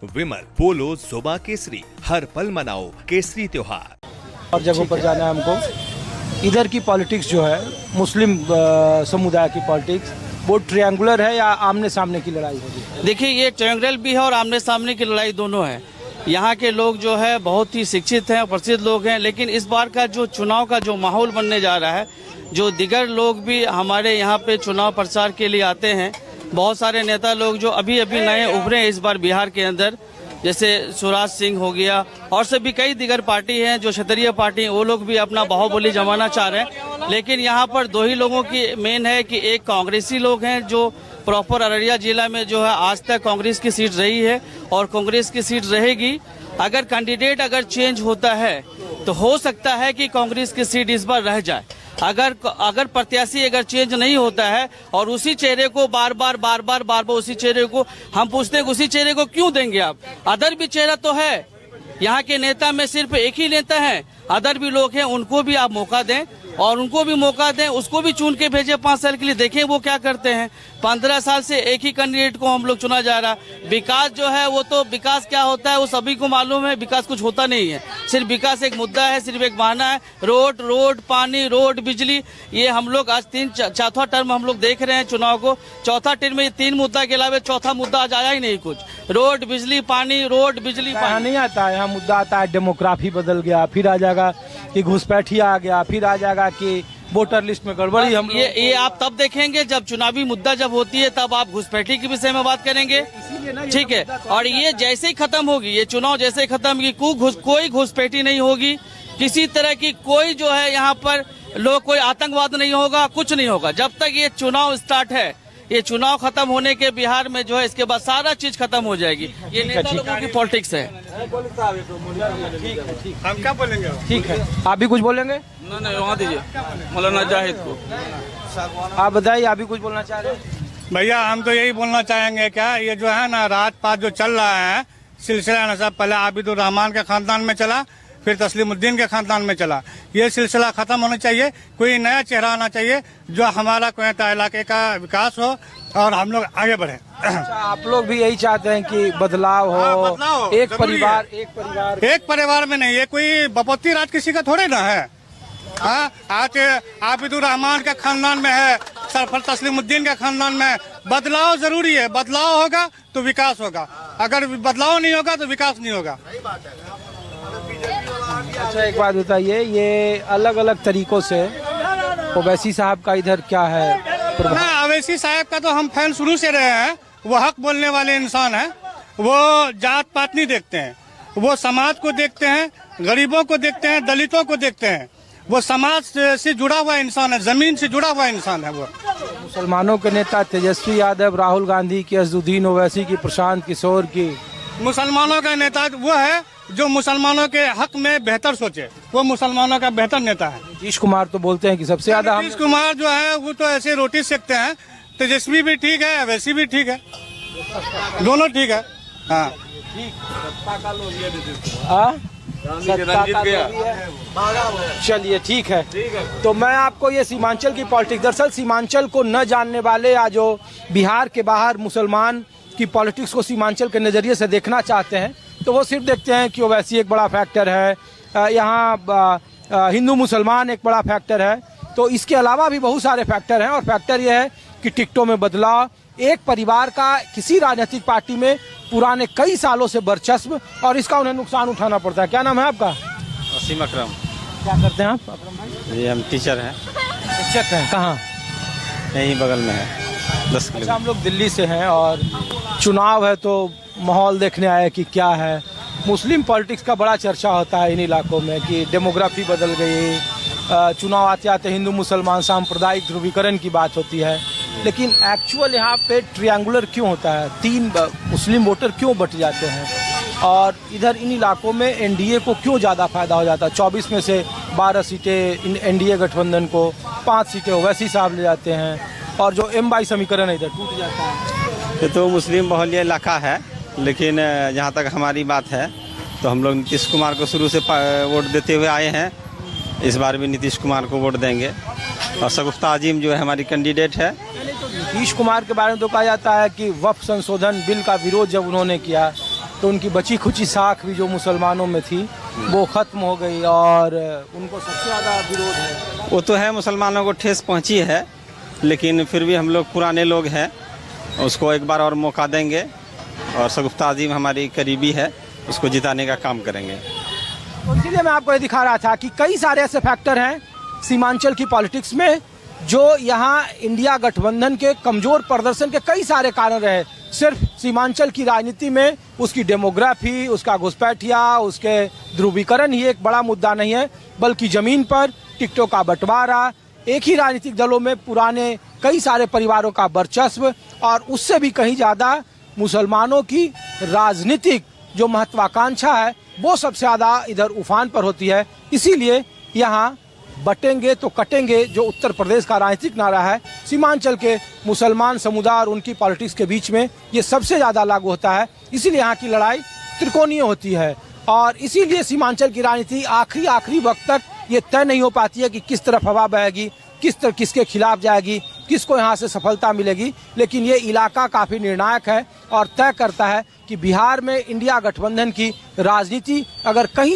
विमल, पोलो, जोबा केसरी, हर पल मनाओ केसरी त्योहार। और जगहों पर जाना है हमको। इधर की पॉलिटिक्स जो है मुस्लिम समुदाय की पॉलिटिक्स वो ट्रायंगुलर है या आमने सामने की लड़ाई होगी? देखिए, ये ट्रायंगुलर भी है और आमने सामने की लड़ाई दोनों है। यहाँ के लोग जो है बहुत ही शिक्षित हैं, प्रसिद्ध लोग हैं, लेकिन इस बार का जो चुनाव का जो माहौल बनने जा रहा है, जो दिगर लोग भी हमारे यहाँ पे चुनाव प्रचार के लिए आते हैं, बहुत सारे नेता लोग जो अभी अभी नए उभरे हैं इस बार बिहार के अंदर, जैसे शिवराज सिंह हो गया और सभी कई दिगर पार्टी हैं जो क्षेत्रीय पार्टी, वो लोग भी अपना बाहुबली जमाना चाह रहे हैं। लेकिन यहाँ पर दो ही लोगों की मेन है कि एक कांग्रेसी लोग हैं जो प्रॉपर अररिया जिला में जो है आज तक कांग्रेस की सीट रही है और कांग्रेस की सीट रहेगी। अगर कैंडिडेट अगर चेंज होता है तो हो सकता है कि कांग्रेस की सीट इस बार रह जाए। अगर प्रत्याशी अगर चेंज नहीं होता है और उसी चेहरे को बार बार उसी चेहरे को हम पूछते हैं उसी चेहरे को क्यों देंगे आप? अदर भी चेहरा तो है, यहाँ के नेता में सिर्फ एक ही नेता है, अदर भी लोग हैं, उनको भी आप मौका दें और उनको भी मौका दें, उसको भी चुन के भेजे 5 साल के लिए, देखें वो क्या करते हैं। 15 साल से एक ही कैंडिडेट को हम लोग चुना जा रहा। विकास जो है वो तो विकास क्या होता है वो सभी को मालूम है, विकास कुछ होता नहीं है। सिर्फ विकास एक मुद्दा है, सिर्फ एक बहाना है। रोड पानी, रोड, बिजली, ये हम लोग आज चौथा टर्म हम लोग देख रहे हैं चुनाव को। चौथा टर्म में 3 मुद्दा के अलावा चौथा मुद्दा आज आया ही नहीं कुछ। रोड, बिजली, पानी, रोड, बिजली, पानी नहीं आता है। यहाँ मुद्दा आता है डेमोग्राफी बदल गया, फिर आ जाएगा कि घुसपैठिया आ गया, फिर आ जाएगा कि वोटर लिस्ट में गड़बड़ी। हम ये आप तब देखेंगे जब चुनावी मुद्दा जब होती है, तब आप घुसपैठी के विषय में बात करेंगे, ठीक है। और ये जैसे ही खत्म होगी, ये चुनाव जैसे ही खत्म होगी, कोई घुसपैठी नहीं होगी, किसी तरह की कोई जो है यहाँ पर लोग कोई आतंकवाद नहीं होगा, कुछ नहीं होगा। जब तक ये चुनाव स्टार्ट है, ये चुनाव खत्म होने के बिहार में जो है इसके बाद सारा चीज खत्म हो जाएगी। ये नेता लोगों की पॉलिटिक्स है। हम क्या बोलेंगे? ठीक है, आप भी कुछ बोलेंगे? नहीं, वहाँ दीजिए मौलाना जाहिद को। आप बताइए, आप भी कुछ बोलना चाह रहे हैं? भैया हम तो यही बोलना चाहेंगे, क्या ये जो है ना रात पात जो चल रहा है सिलसिला ना, सब पहले आबिदुर रहमान के खानदान में चला, फिर तस्लीमुद्दीन के खानदान में चला। ये सिलसिला खत्म होना चाहिए, कोई नया चेहरा आना चाहिए जो हमारा कोयटा इलाके का विकास हो और हम लोग आगे बढ़े। अच्छा, आप लोग भी यही चाहते हैं कि बदलाव हो? एक परिवार में नहीं, ये कोई बपोती राज किसी का थोड़े ना है। हाँ, आज आबिदुर रहमान के खानदान में है, सरफर तस्लीमुद्दीन के खानदान में। बदलाव जरूरी है, बदलाव होगा तो विकास होगा, अगर बदलाव नहीं होगा तो विकास नहीं होगा। अच्छा, एक बात बताइए, ये अलग अलग तरीकों से ओवैसी साहब का इधर क्या है? ओवैसी साहब का तो हम फैन शुरू से रहे हैं। वो हक बोलने वाले इंसान हैं, वो जात पात नहीं देखते हैं, वो समाज को देखते हैं, गरीबों को देखते हैं, दलितों को देखते हैं। वो समाज से जुड़ा हुआ इंसान है, जमीन से जुड़ा हुआ इंसान है। वो मुसलमानों के नेता तेजस्वी यादव, राहुल गांधी की, असदुद्दीन ओवैसी की, प्रशांत किशोर की, मुसलमानों का नेता वो है जो मुसलमानों के हक में बेहतर सोचे, वो मुसलमानों का बेहतर नेता है। नीतीश कुमार तो बोलते हैं कि सबसे ज्यादा। नीतीश कुमार जो है वो तो ऐसे रोटी सेकते हैं। तेजस्वी भी ठीक है, वैसी भी ठीक है, दोनों ठीक है। हाँ, चलिए ठीक है। तो मैं आपको ये सीमांचल की पॉलिटिक्स, दरअसल सीमांचल को न जानने वाले या जो बिहार के बाहर मुसलमान की पॉलिटिक्स को सीमांचल के नज़रिए से देखना चाहते हैं, तो वो सिर्फ देखते हैं कि ओवैसी एक बड़ा फैक्टर है, यहाँ हिंदू मुसलमान एक बड़ा फैक्टर है। तो इसके अलावा भी बहुत सारे फैक्टर हैं और फैक्टर ये है कि टिकटों में बदलाव, एक परिवार का किसी राजनीतिक पार्टी में पुराने कई सालों से वर्चस्व, और इसका उन्हें नुकसान उठाना पड़ता है। क्या नाम है आपका? वसीम अकरम। क्या करते हैं आप? जी हम टीचर हैं। शिक्षक हैं? कहाँ? यहीं बगल में है, 10 किलोमीटर। अच्छा, हम लोग दिल्ली से हैं और चुनाव है तो माहौल देखने आए कि क्या है। मुस्लिम पॉलिटिक्स का बड़ा चर्चा होता है इन इलाकों में कि डेमोग्राफी बदल गई, चुनाव आते आते हिंदू मुसलमान सांप्रदायिक ध्रुवीकरण की बात होती है, लेकिन एक्चुअल यहाँ पे ट्रायंगुलर क्यों होता है? 3 मुस्लिम वोटर क्यों बट जाते हैं? और इधर इन इलाकों में एनडीए को क्यों ज़्यादा फायदा हो जाता है? 24 में से 12 सीटें एनडीए गठबंधन को, 5 सीटें ओवैसी साहब ले जाते हैं और जो M-22 समीकरण है इधर टूट जाता है। ये तो मुस्लिम बहुल्य इलाका है, लेकिन जहाँ तक हमारी बात है तो हम लोग नीतीश कुमार को शुरू से वोट देते हुए आए हैं, इस बार भी नीतीश कुमार को वोट देंगे। और शगुफ्ता आजिम जो है हमारी कैंडिडेट है। नीतीश कुमार के बारे में तो कहा जाता है कि वक्फ संशोधन बिल का विरोध जब उन्होंने किया तो उनकी बची खुची साख भी जो मुसलमानों में थी वो खत्म हो गई और उनको सबसे ज़्यादा विरोध है। वो तो है, मुसलमानों को ठेस पहुंची है, लेकिन फिर भी हम लोग पुराने लोग हैं, उसको एक बार और मौका देंगे और शगुफ्ता आज़म हमारी करीबी है, उसको जिताने का काम करेंगे। तो इसलिए मैं आपको ये दिखा रहा था कि कई सारे ऐसे फैक्टर हैं सीमांचल की पॉलिटिक्स में जो यहाँ इंडिया गठबंधन के कमजोर प्रदर्शन के कई सारे कारण रहे। सिर्फ सीमांचल की राजनीति में उसकी डेमोग्राफी, उसका घुसपैठिया, उसके ध्रुवीकरण ही एक बड़ा मुद्दा नहीं है, बल्कि जमीन पर टिकटों का बंटवारा, एक ही राजनीतिक दलों में पुराने कई सारे परिवारों का वर्चस्व और उससे भी कहीं ज़्यादा मुसलमानों की राजनीतिक जो महत्वाकांक्षा है वो सबसे ज़्यादा इधर उफान पर होती है। इसीलिए यहाँ बटेंगे तो कटेंगे जो उत्तर प्रदेश का राजनीतिक नारा है, सीमांचल के मुसलमान समुदाय और उनकी पॉलिटिक्स के बीच में ये सबसे ज़्यादा लागू होता है। इसीलिए यहाँ की लड़ाई त्रिकोणीय होती है और इसीलिए सीमांचल की राजनीति आखिरी वक्त तक ये तय नहीं हो पाती है कि किस तरफ हवा बहेगी, किसके खिलाफ जाएगी, किसको यहाँ से सफलता मिलेगी। लेकिन ये इलाका काफ़ी निर्णायक है और तय करता है कि बिहार में इंडिया गठबंधन की राजनीति अगर कहीं